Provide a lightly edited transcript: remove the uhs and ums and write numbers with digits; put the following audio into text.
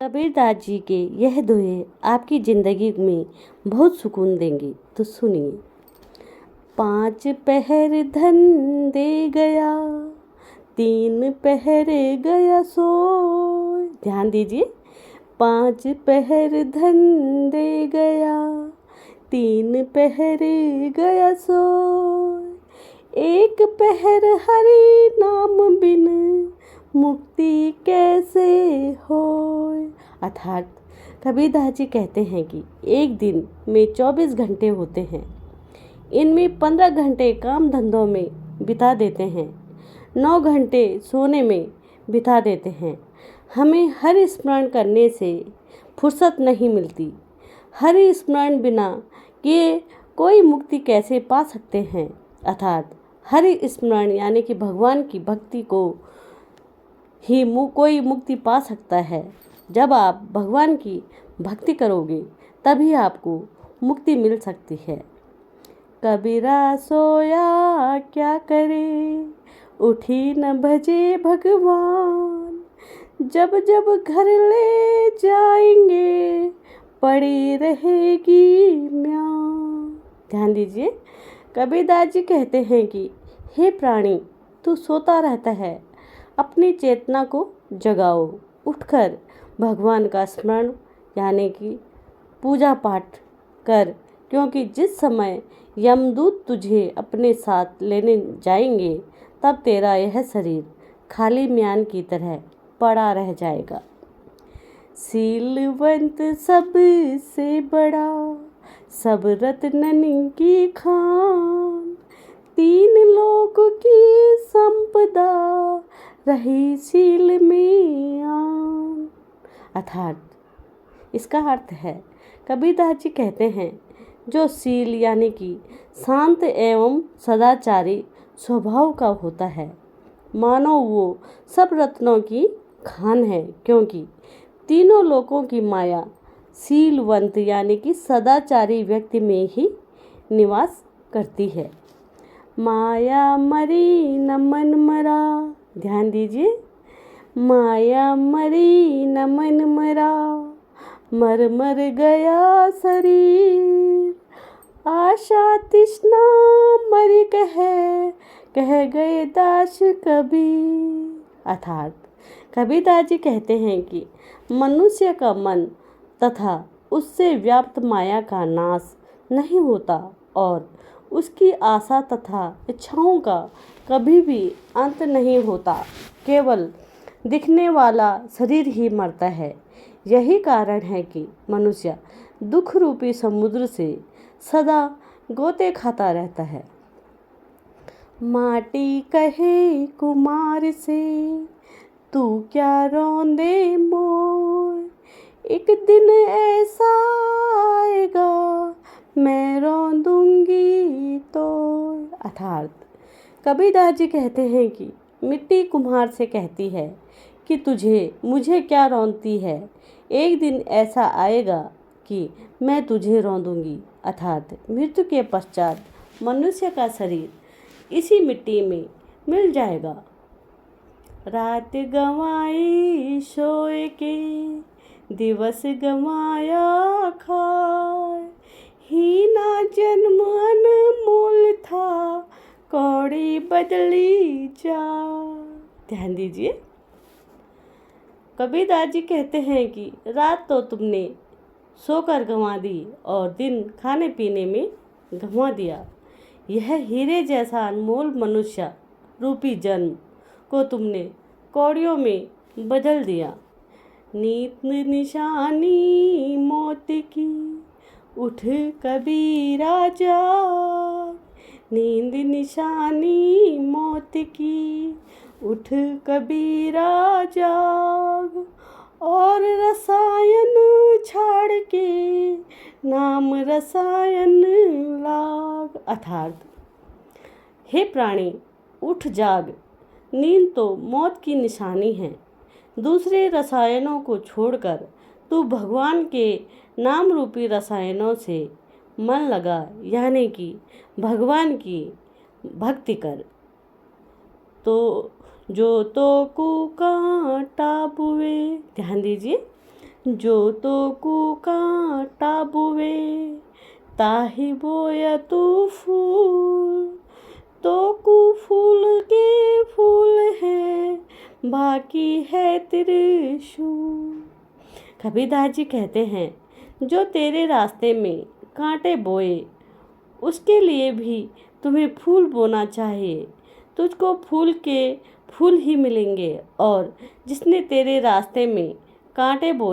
कबीरदास जी के यह दोहे आपकी ज़िंदगी में बहुत सुकून देंगे, तो सुनिए। 5 पहर धन दे गया, 3 पहर गया सोए। ध्यान दीजिए। 5 पहर धन दे गया, 3 पहर गया सोए। 1 पहर हरि नाम बिन मुक्ति कैसे होए। अर्थात कबीरदास जी कहते हैं कि एक दिन में 24 घंटे होते हैं। इनमें 15 घंटे काम धंधों में बिता देते हैं, 9 घंटे सोने में बिता देते हैं। हमें हरि स्मरण करने से फुर्सत नहीं मिलती। हरि स्मरण बिना किए कोई मुक्ति कैसे पा सकते हैं। अर्थात हरि स्मरण यानी कि भगवान की भक्ति को ही कोई मुक्ति पा सकता है। जब आप भगवान की भक्ति करोगे तभी आपको मुक्ति मिल सकती है। कबीरा सोया क्या करे, उठी न भजे भगवान। जब जब घर ले जाएंगे, पड़ी रहेगी म्यान। ध्यान दीजिए। कबीरदास जी कहते हैं कि हे प्राणी, तू सोता रहता है, अपनी चेतना को जगाओ। उठकर भगवान का स्मरण यानी कि पूजा पाठ कर, क्योंकि जिस समय यमदूत तुझे अपने साथ लेने जाएंगे तब तेरा यह शरीर खाली म्यान की तरह पड़ा रह जाएगा। सीलवंत सबसे बड़ा, सब रत्नन की खान। 3 लोक की संपदा, रही सील में आन। अर्थात इसका अर्थ है, कबीरदास जी कहते हैं, जो सील यानी कि शांत एवं सदाचारी स्वभाव का होता है, मानो वो सब रत्नों की खान है, क्योंकि तीनों लोकों की माया सीलवंत यानी कि सदाचारी व्यक्ति में ही निवास करती है। माया मरी न मन मरा। ध्यान दीजिए। माया मरी न मन मरा, मर मर गया शरीर। आशा तृष्णा मरी कह गए दास कबीर। अर्थात कबीरदास जी कहते हैं कि मनुष्य का मन तथा उससे व्याप्त माया का नाश नहीं होता और उसकी आशा तथा इच्छाओं का कभी भी अंत नहीं होता। केवल दिखने वाला शरीर ही मरता है। यही कारण है कि मनुष्य दुख रूपी समुद्र से सदा गोते खाता रहता है। माटी कहे कुमार से, तू क्या रोंदे मोर। एक दिन ऐसा आएगा, मैं रोंदूंगी तो। अर्थात कबीरदास जी कहते हैं कि मिट्टी कुम्हार से कहती है कि मुझे क्या रौंदती है। एक दिन ऐसा आएगा कि मैं तुझे रौंदूंगी। अर्थात मृत्यु के पश्चात मनुष्य का शरीर इसी मिट्टी में मिल जाएगा। रात गंवाई सोए के, दिवस गंवाया खाए। हीना जन्म अनमोल था, कौड़ी बदली जा। ध्यान दीजिए। कबीरदास जी कहते हैं कि रात तो तुमने सोकर गंवा दी और दिन खाने पीने में गंवा दिया। यह हीरे जैसा अनमोल मनुष्य रूपी जन्म को तुमने कौड़ियों में बदल दिया। नीत निशानी मौत की, उठ कबीरा जाग। नींद निशानी मौत की, उठ कबीरा जाग। और रसायन छाड़ के, नाम रसायन लाग। अर्थात हे प्राणी, उठ जाग। नींद तो मौत की निशानी है। दूसरे रसायनों को छोड़कर तू भगवान के नाम रूपी रसायनों से मन लगा, यानी कि भगवान की भक्ति कर। तो जो तो को कांटा बुए। ध्यान दीजिए। जो तो को कांटा बोवे ताहि बोया तू फूल, तो कु फूल के फूल है बाकी है त्रिशूल। कबीरदास जी कहते हैं, जो तेरे रास्ते में कांटे बोए उसके लिए भी तुम्हें फूल बोना चाहिए। तुझको फूल के फूल ही मिलेंगे, और जिसने तेरे रास्ते में कांटे बोए